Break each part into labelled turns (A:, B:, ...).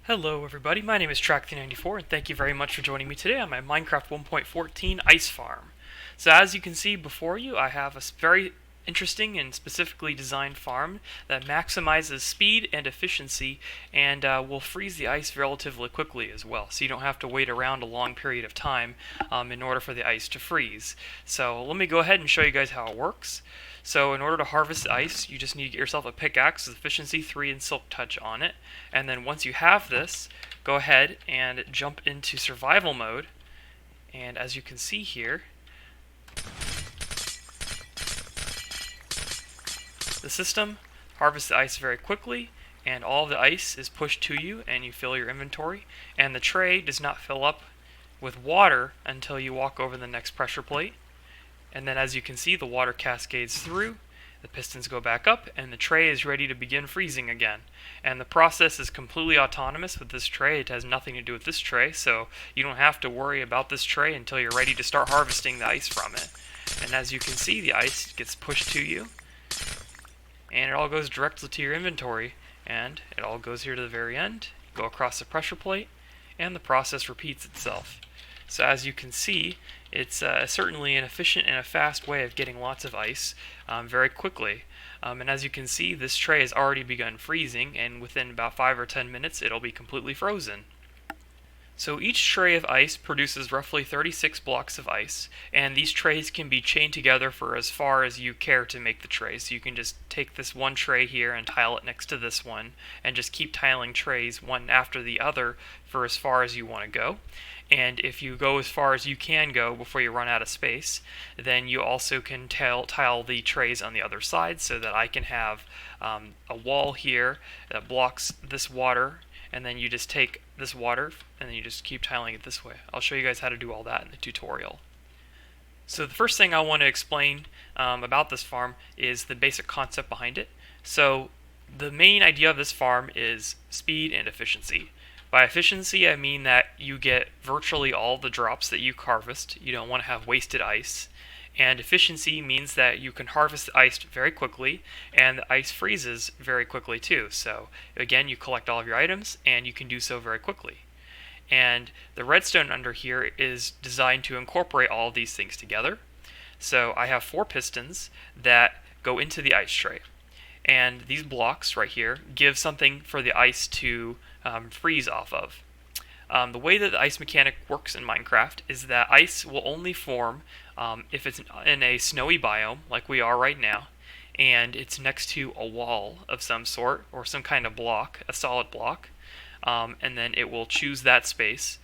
A: Hello everybody, my name is Track394 and thank you very much for joining me today on my Minecraft 1.14 ice farm. So as you can see before you, I have a very interesting and specifically designed farm that maximizes speed and efficiency and will freeze the ice relatively quickly as well, so you don't have to wait around a long period of time in order for the ice to freeze. So let me go ahead and show you guys how it works. So in order to harvest ice, you just need to get yourself a pickaxe with efficiency 3 and silk touch on it. And then once you have this, go ahead and jump into survival mode. And as you can see here, the system harvests the ice very quickly, and all of the ice is pushed to you and you fill your inventory. And the tray does not fill up with water until you walk over the next pressure plate. And then as you can see, the water cascades through, the pistons go back up, and the tray is ready to begin freezing again. And the process is completely autonomous with this tray. It has nothing to do with this tray, so you don't have to worry about this tray until you're ready to start harvesting the ice from it. And as you can see, the ice gets pushed to you, and it all goes directly to your inventory, and it all goes here to the very end. You go across the pressure plate, and the process repeats itself. So as you can see, it's certainly an efficient and a fast way of getting lots of ice very quickly. And as you can see, this tray has already begun freezing, and within about 5 or 10 minutes it'll be completely frozen. So each tray of ice produces roughly 36 blocks of ice, and these trays can be chained together for as far as you care to make the tray. So you can just take this one tray here and tile it next to this one, and just keep tiling trays one after the other for as far as you want to go. And if you go as far as you can go before you run out of space, then you also can tile the trays on the other side, so that I can have a wall here that blocks this water, and then you just take this water and then you just keep tiling it this way. I'll show you guys how to do all that in the tutorial. So the first thing I want to explain about this farm is the basic concept behind it. So the main idea of this farm is speed and efficiency. By efficiency, I mean that you get virtually all the drops that you harvest. You don't want to have wasted ice. And efficiency means that you can harvest the ice very quickly, and the ice freezes very quickly too. So again, you collect all of your items, and you can do so very quickly. And the redstone under here is designed to incorporate all of these things together. So I have 4 pistons that go into the ice tray. And these blocks right here give something for the ice to freeze off of. The way that the ice mechanic works in Minecraft is that ice will only form if it's in a snowy biome, like we are right now, and it's next to a wall of some sort, or some kind of block, a solid block, and then it will choose that space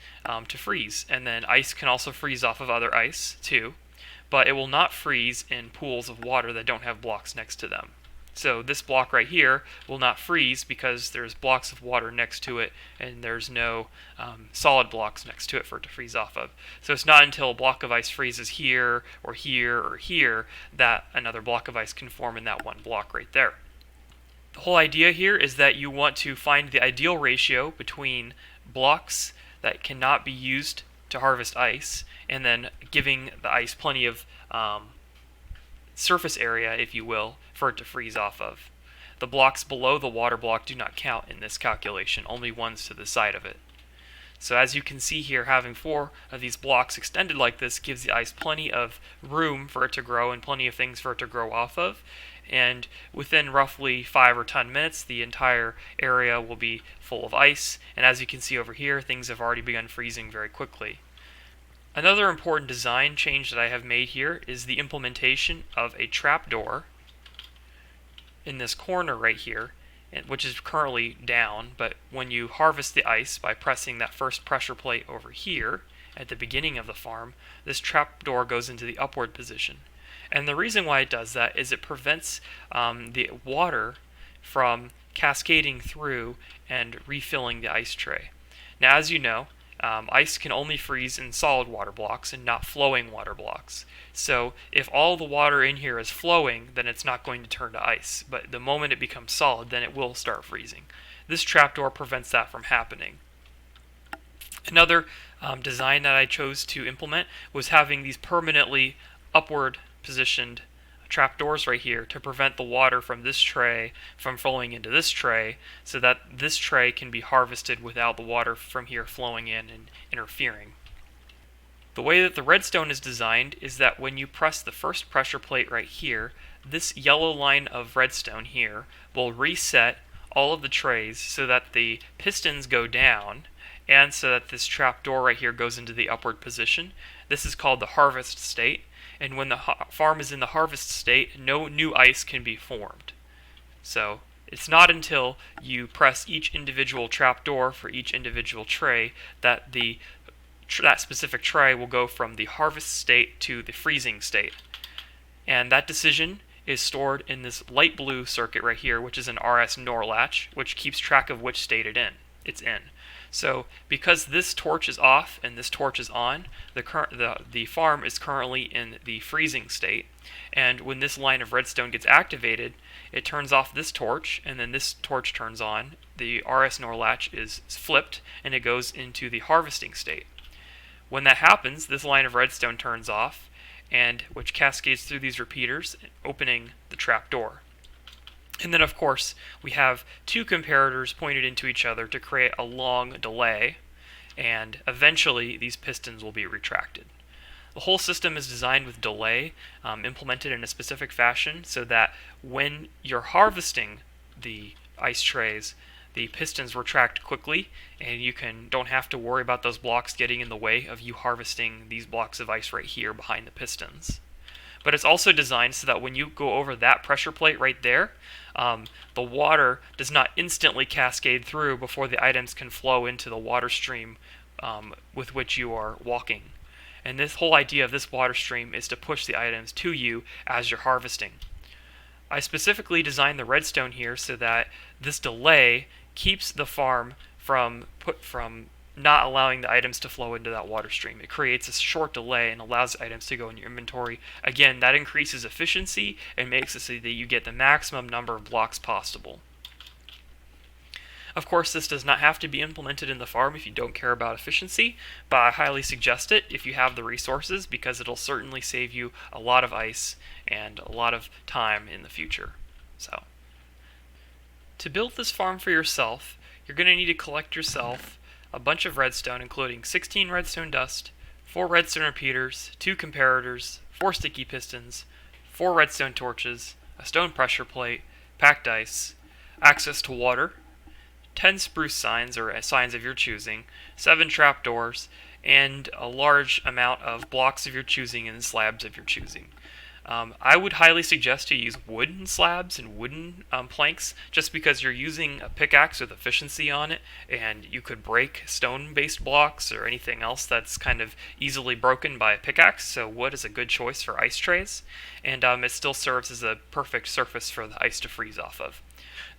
A: to freeze. And then ice can also freeze off of other ice too, but it will not freeze in pools of water that don't have blocks next to them. So this block right here will not freeze because there's blocks of water next to it, and there's no solid blocks next to it for it to freeze off of. So it's not until a block of ice freezes here or here or here that another block of ice can form in that one block right there. The whole idea here is that you want to find the ideal ratio between blocks that cannot be used to harvest ice, and then giving the ice plenty of surface area, if you will, for it to freeze off of. The blocks below the water block do not count in this calculation, only ones to the side of it. So as you can see here, having 4 of these blocks extended like this gives the ice plenty of room for it to grow and plenty of things for it to grow off of. And within roughly 5 or 10 minutes, the entire area will be full of ice. And as you can see over here, things have already begun freezing very quickly. Another important design change that I have made here is the implementation of a trapdoor in this corner right here, which is currently down, but when you harvest the ice by pressing that first pressure plate over here at the beginning of the farm, this trapdoor goes into the upward position. And the reason why it does that is it prevents the water from cascading through and refilling the ice tray. Now, as you know, ice can only freeze in solid water blocks and not flowing water blocks. So if all the water in here is flowing, then it's not going to turn to ice. But the moment it becomes solid, then it will start freezing. This trapdoor prevents that from happening. Another design that I chose to implement was having these permanently upward positioned trapdoors right here to prevent the water from this tray from flowing into this tray, so that this tray can be harvested without the water from here flowing in and interfering. The way that the redstone is designed is that when you press the first pressure plate right here, this yellow line of redstone here will reset all of the trays so that the pistons go down and so that this trapdoor right here goes into the upward position. This is called the harvest state, and when the farm is in the harvest state, no new ice can be formed. So it's not until you press each individual trapdoor for each individual tray that that specific tray will go from the harvest state to the freezing state. And that decision is stored in this light blue circuit right here, which is an RS NOR latch, which keeps track of which state it's in. So because this torch is off and this torch is on, the farm is currently in the freezing state, and when this line of redstone gets activated, it turns off this torch, and then this torch turns on, the RS NOR latch is flipped, and it goes into the harvesting state. When that happens, this line of redstone turns off, and which cascades through these repeaters, opening the trapdoor. And then, of course, we have two comparators pointed into each other to create a long delay, and eventually these pistons will be retracted. The whole system is designed with delay implemented in a specific fashion so that when you're harvesting the ice trays, the pistons retract quickly, and you don't have to worry about those blocks getting in the way of you harvesting these blocks of ice right here behind the pistons. But it's also designed so that when you go over that pressure plate right there, the water does not instantly cascade through before the items can flow into the water stream with which you are walking. And this whole idea of this water stream is to push the items to you as you're harvesting. I specifically designed the redstone here so that this delay keeps the farm from not allowing the items to flow into that water stream. It creates a short delay and allows the items to go in your inventory. Again, that increases efficiency and makes it so that you get the maximum number of blocks possible. Of course, this does not have to be implemented in the farm if you don't care about efficiency, but I highly suggest it if you have the resources, because it'll certainly save you a lot of ice and a lot of time in the future. So, to build this farm for yourself, you're going to need to collect yourself a bunch of redstone, including 16 redstone dust, 4 redstone repeaters, 2 comparators, 4 sticky pistons, 4 redstone torches, a stone pressure plate, packed ice, access to water, 10 spruce signs or signs of your choosing, 7 trapdoors, and a large amount of blocks of your choosing and slabs of your choosing. I would highly suggest to use wooden slabs and wooden planks, just because you're using a pickaxe with efficiency on it, and you could break stone-based blocks or anything else that's kind of easily broken by a pickaxe, so wood is a good choice for ice trays, and it still serves as a perfect surface for the ice to freeze off of.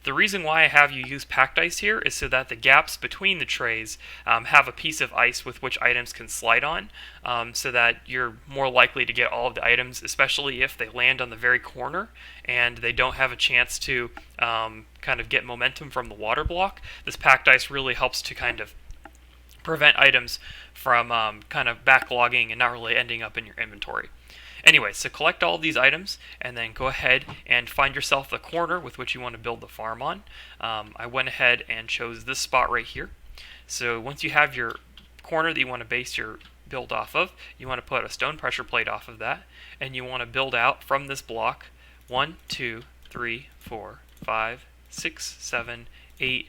A: The reason why I have you use packed ice here is so that the gaps between the trays have a piece of ice with which items can slide on, so that you're more likely to get all of the items, especially if they land on the very corner and they don't have a chance to kind of get momentum from the water block. This packed ice really helps to kind of prevent items from kind of backlogging and not really ending up in your inventory. Anyway, so collect all of these items and then go ahead and find yourself the corner with which you want to build the farm on. I went ahead and chose this spot right here. So once you have your corner that you want to base your build off of, you want to put a stone pressure plate off of that, and you want to build out from this block 1, 2, 3, 4, 5, 6, 7, 8,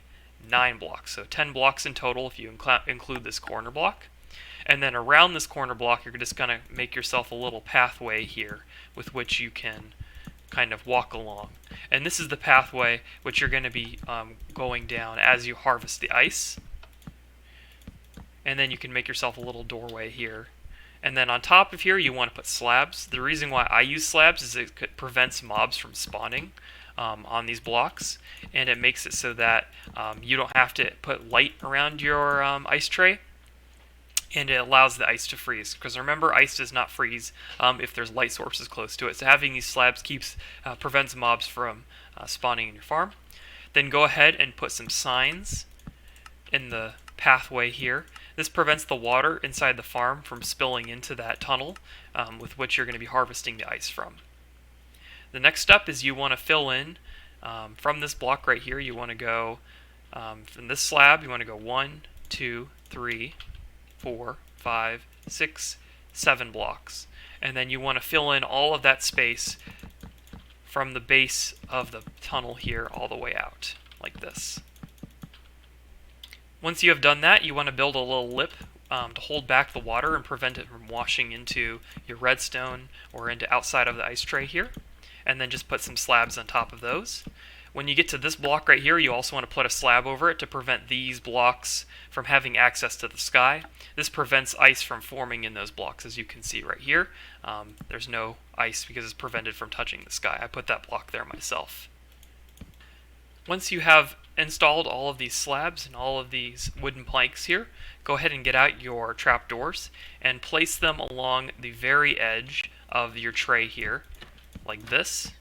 A: 9 blocks. So 10 blocks in total if you include this corner block. And then around this corner block, you're just going to make yourself a little pathway here with which you can kind of walk along. And this is the pathway which you're going to be going down as you harvest the ice. And then you can make yourself a little doorway here. And then on top of here, you want to put slabs. The reason why I use slabs is it prevents mobs from spawning on these blocks. And it makes it so that you don't have to put light around your ice tray. And it allows the ice to freeze, because remember, ice does not freeze if there's light sources close to it. So having these slabs prevents mobs from spawning in your farm. Then go ahead and put some signs in the pathway here. This prevents the water inside the farm from spilling into that tunnel with which you're going to be harvesting the ice from. The next step is you want to fill in from this block right here. You want to go from this slab. You want to go 1, 2, 3, 4, 5, 6, 7 blocks, and then you want to fill in all of that space from the base of the tunnel here all the way out, like this. Once you have done that, you want to build a little lip to hold back the water and prevent it from washing into your redstone or into outside of the ice tray here, and then just put some slabs on top of those. When you get to this block right here, you also want to put a slab over it to prevent these blocks from having access to the sky. This prevents ice from forming in those blocks, as you can see right here. There's no ice because it's prevented from touching the sky. I put that block there myself. Once you have installed all of these slabs and all of these wooden planks here, go ahead and get out your trapdoors and place them along the very edge of your tray here, like this.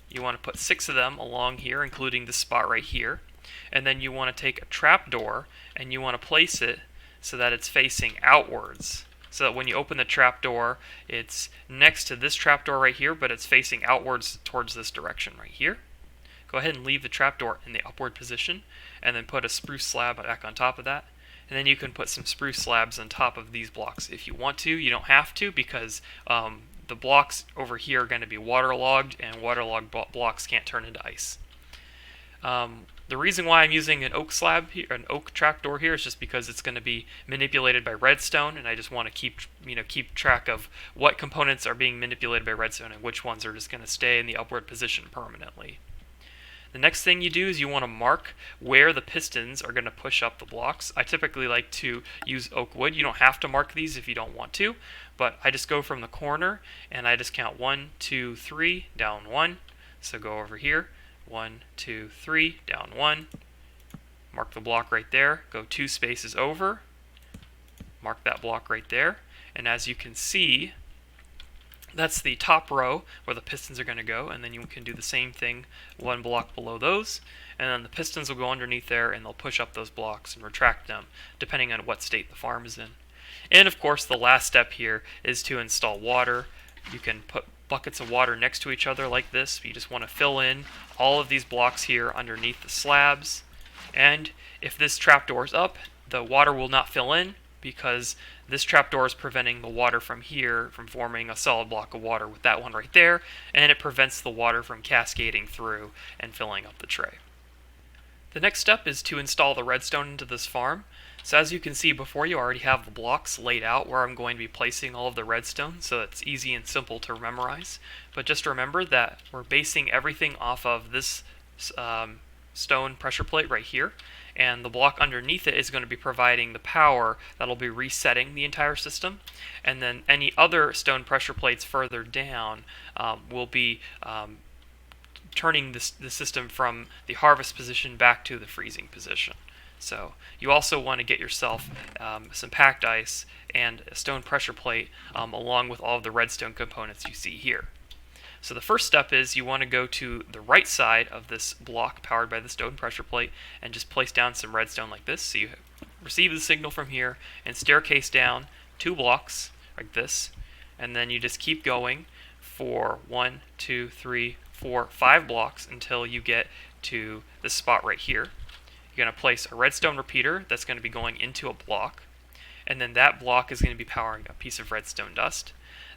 A: You want to put 6 of them along here, including this spot right here. And then you want to take a trapdoor and you want to place it so that it's facing outwards. So that when you open the trapdoor, it's next to this trapdoor right here, but it's facing outwards towards this direction right here. Go ahead and leave the trapdoor in the upward position, and then put a spruce slab back on top of that. And then you can put some spruce slabs on top of these blocks if you want to. You don't have to, because the blocks over here are going to be waterlogged, and waterlogged blocks can't turn into ice. The reason why I'm using an oak slab here, an oak trapdoor here, is just because it's going to be manipulated by redstone, and I just want to keep track of what components are being manipulated by redstone and which ones are just going to stay in the upward position permanently. The next thing you do is you want to mark where the pistons are going to push up the blocks. I typically like to use oak wood. You don't have to mark these if you don't want to, but I just go from the corner and I just count 1, 2, 3, down 1. So go over here, 1, 2, 3, down 1. Mark the block right there. Go 2 spaces over. Mark that block right there. And as you can see, that's the top row where the pistons are going to go, and then you can do the same thing 1 block below those, and then the pistons will go underneath there and they'll push up those blocks and retract them depending on what state the farm is in. And of course, the last step here is to install water. You can put buckets of water next to each other like this. You just want to fill in all of these blocks here underneath the slabs, and if this trapdoor is up, the water will not fill in, because this trapdoor is preventing the water from here from forming a solid block of water with that one right there, and it prevents the water from cascading through and filling up the tray. The next step is to install the redstone into this farm. So as you can see before, you already have the blocks laid out where I'm going to be placing all of the redstone, so it's easy and simple to memorize. But just remember that we're basing everything off of this stone pressure plate right here, and the block underneath it is going to be providing the power that'll be resetting the entire system, and then any other stone pressure plates further down will be turning the system from the harvest position back to the freezing position. So you also want to get yourself some packed ice and a stone pressure plate along with all of the redstone components you see here. So the first step is you want to go to the right side of this block powered by the stone pressure plate and just place down some redstone like this. So you receive the signal from here and staircase down 2 blocks like this, and then you just keep going for 1, 2, 3, 4, 5 blocks until you get to this spot right here. You're going to place a redstone repeater that's going to be going into a block, and then that block is going to be powering a piece of redstone dust.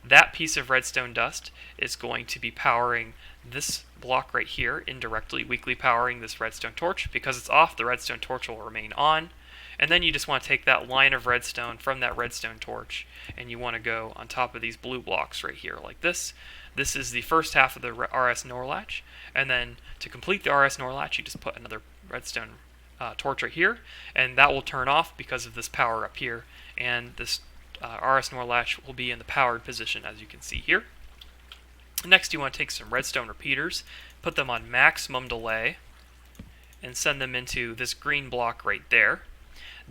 A: That piece of redstone dust is going to be powering this block right here indirectly, weakly powering this redstone torch. Because it's off, the redstone torch will remain on. And then you just want to take that line of redstone from that redstone torch and you want to go on top of these blue blocks right here like this. This is the first half of the RS NOR latch, and then to complete the RS NOR latch you just put another redstone torch right here, and that will turn off because of this power up here, and this RS NOR latch will be in the powered position as you can see here. Next you want to take some redstone repeaters, put them on maximum delay, and send them into this green block right there.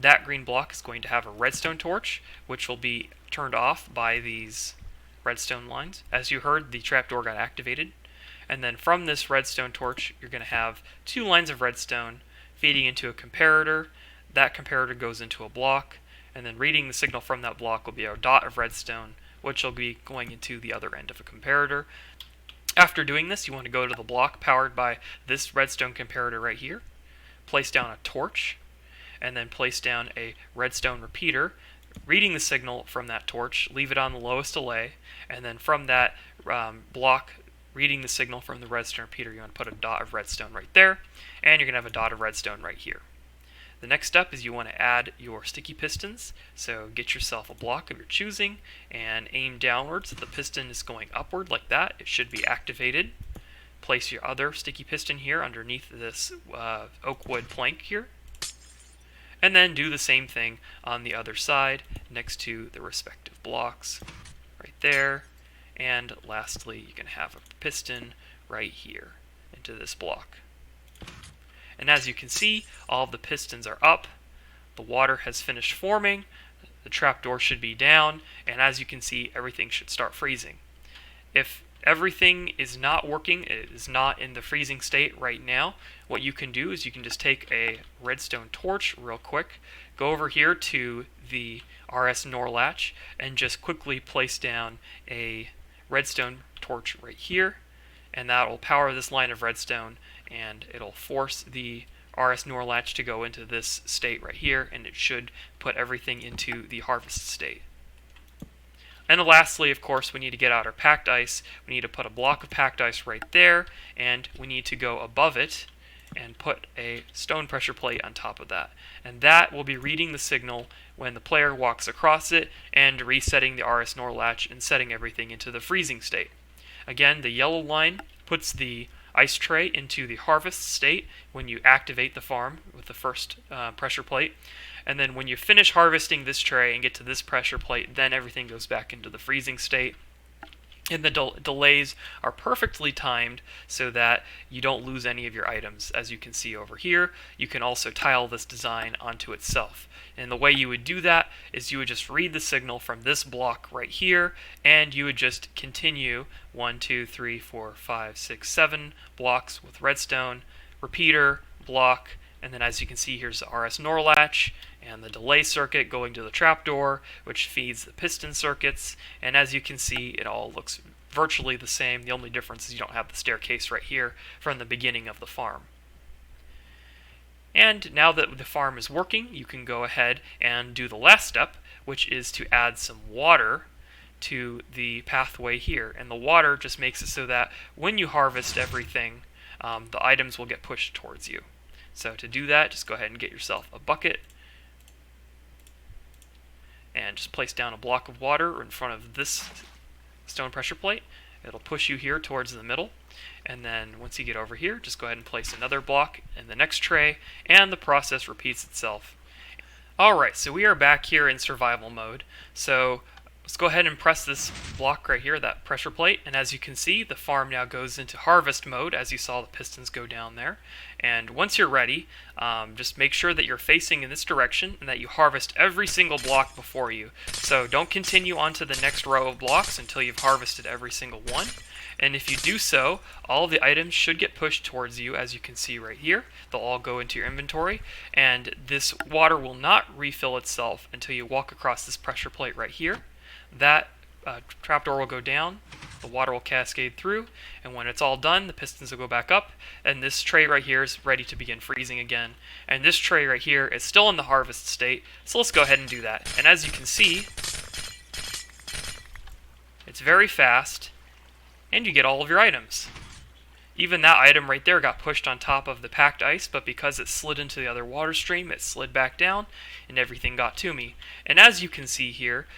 A: That green block is going to have a redstone torch, which will be turned off by these redstone lines. As you heard, the trapdoor got activated. And then from this redstone torch, you're going to have 2 lines of redstone feeding into a comparator. That comparator goes into a block, and then reading the signal from that block will be a dot of redstone, which will be going into the other end of a comparator. After doing this, you want to go to the block powered by this redstone comparator right here, place down a torch, and then place down a redstone repeater, reading the signal from that torch, leave it on the lowest delay, and then from that block, reading the signal from the redstone repeater, you want to put a dot of redstone right there, and you're going to have a dot of redstone right here. The next step is you want to add your sticky pistons, so get yourself a block of your choosing and aim downwards so the piston is going upward like that. It should be activated. Place your other sticky piston here underneath this oak wood plank here, and then do the same thing on the other side next to the respective blocks right there. And lastly, you can have a piston right here into this block. And as you can see, all of the pistons are up, the water has finished forming, the trapdoor should be down, and as you can see, everything should start freezing. If everything is not working, it is not in the freezing state right now, what you can do is you can just take a redstone torch real quick, go over here to the RS NOR latch, and just quickly place down a redstone torch right here, and that will power this line of redstone, and it'll force the RS NOR latch to go into this state right here, and it should put everything into the harvest state. And lastly, of course, we need to get out our packed ice. We need to put a block of packed ice right there, and we need to go above it and put a stone pressure plate on top of that. And that will be reading the signal when the player walks across it and resetting the RS NOR latch and setting everything into the freezing state. Again, the yellow line puts the ice tray into the harvest state when you activate the farm with the first pressure plate. And then when you finish harvesting this tray and get to this pressure plate, then everything goes back into the freezing state. And the delays are perfectly timed so that you don't lose any of your items. As you can see over here, you can also tile this design onto itself. And the way you would do that is you would just read the signal from this block right here, and you would just continue 1, 2, 3, 4, 5, 6, 7 blocks with redstone, repeater, block, and then as you can see, here's the RS NOR latch and the delay circuit going to the trapdoor, which feeds the piston circuits. And as you can see, it all looks virtually the same. The only difference is you don't have the staircase right here from the beginning of the farm. And now that the farm is working, you can go ahead and do the last step, which is to add some water to the pathway here. And the water just makes it so that when you harvest everything, the items will get pushed towards you. So to do that, just go ahead and get yourself a bucket and just place down a block of water in front of this stone pressure plate. It'll push you here towards the middle, and then once you get over here, just go ahead and place another block in the next tray, and the process repeats itself. Alright, so we are back here in survival mode. So let's go ahead and press this block right here, that pressure plate, and as you can see, the farm now goes into harvest mode, as you saw the pistons go down there. And once you're ready, just make sure that you're facing in this direction and that you harvest every single block before you. So don't continue on to the next row of blocks until you've harvested every single one. And if you do so, all of the items should get pushed towards you, as you can see right here. They'll all go into your inventory, and this water will not refill itself until you walk across this pressure plate right here. That trapdoor will go down, the water will cascade through, and when it's all done, the pistons will go back up, and this tray right here is ready to begin freezing again. And this tray right here is still in the harvest state, so let's go ahead and do that. And as you can see, it's very fast, and you get all of your items. Even that item right there got pushed on top of the packed ice, but because it slid into the other water stream, it slid back down, and everything got to me. And as you can see here,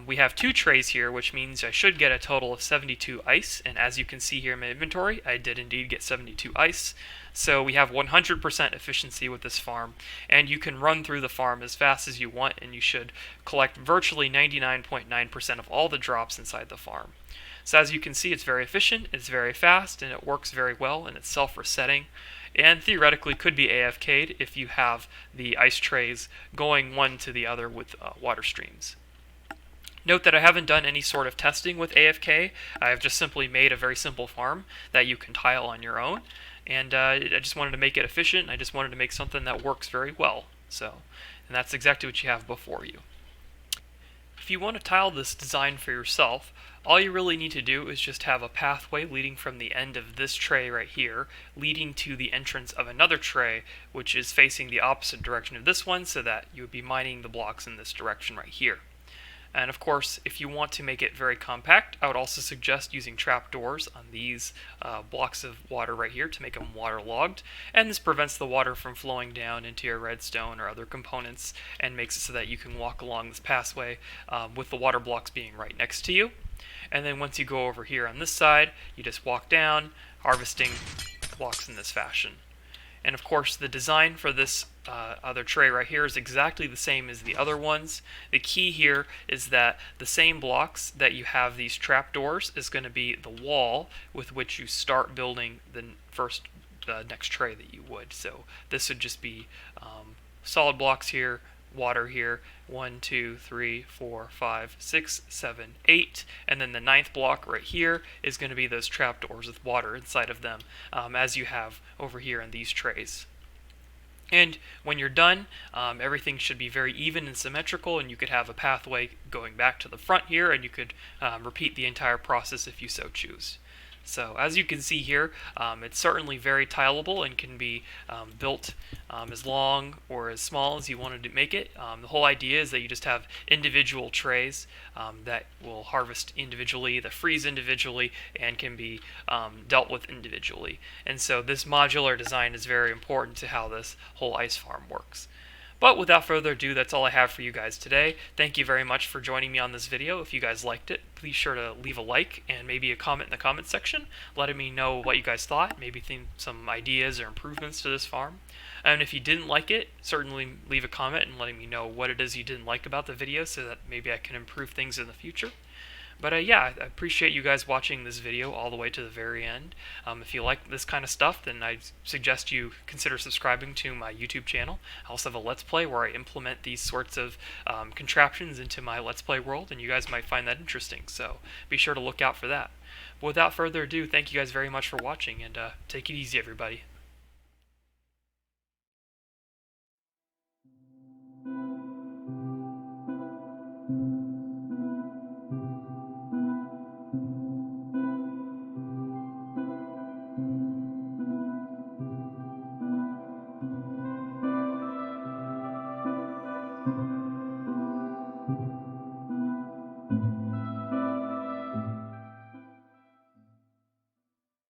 A: we have 2 trays here, which means I should get a total of 72 ice, and as you can see here in my inventory, I did indeed get 72 ice. So we have 100% efficiency with this farm, and you can run through the farm as fast as you want, and you should collect virtually 99.9% of all the drops inside the farm. So as you can see, it's very efficient, it's very fast, and it works very well, and it's self-resetting, and theoretically could be AFK'd if you have the ice trays going one to the other with water streams. Note that I haven't done any sort of testing with AFK. I've just simply made a very simple farm that you can tile on your own, and I just wanted to make it efficient. I just wanted to make something that works very well. And that's exactly what you have before you. If you want to tile this design for yourself, all you really need to do is just have a pathway leading from the end of this tray right here, leading to the entrance of another tray, which is facing the opposite direction of this one, so that you would be mining the blocks in this direction right here. And of course, if you want to make it very compact, I would also suggest using trapdoors on these blocks of water right here to make them waterlogged. And this prevents the water from flowing down into your redstone or other components and makes it so that you can walk along this pathway with the water blocks being right next to you. And then once you go over here on this side, you just walk down, harvesting blocks in this fashion. And of course, the design for this other tray right here is exactly the same as the other ones. The key here is that the same blocks that you have these trapdoors is going to be the wall with which you start building the next tray that you would. So this would just be solid blocks here, water here, 1, 2, 3, 4, 5, 6, 7, 8, and then the 9th block right here is going to be those trapdoors with water inside of them, as you have over here in these trays. And when you're done, everything should be very even and symmetrical, and you could have a pathway going back to the front here, and you could repeat the entire process if you so choose. So as you can see here, it's certainly very tileable and can be built as long or as small as you wanted to make it. The whole idea is that you just have individual trays that will harvest individually, that freeze individually, and can be dealt with individually. And so this modular design is very important to how this whole ice farm works. But without further ado, that's all I have for you guys today. Thank you very much for joining me on this video. If you guys liked it, please sure to leave a like and maybe a comment in the comment section, letting me know what you guys thought, maybe think some ideas or improvements to this farm. And if you didn't like it, certainly leave a comment and letting me know what it is you didn't like about the video so that maybe I can improve things in the future. But yeah, I appreciate you guys watching this video all the way to the very end. If you like this kind of stuff, then I suggest you consider subscribing to my YouTube channel. I also have a Let's Play where I implement these sorts of contraptions into my Let's Play world, and you guys might find that interesting, so be sure to look out for that. But without further ado, thank you guys very much for watching, and take it easy, everybody.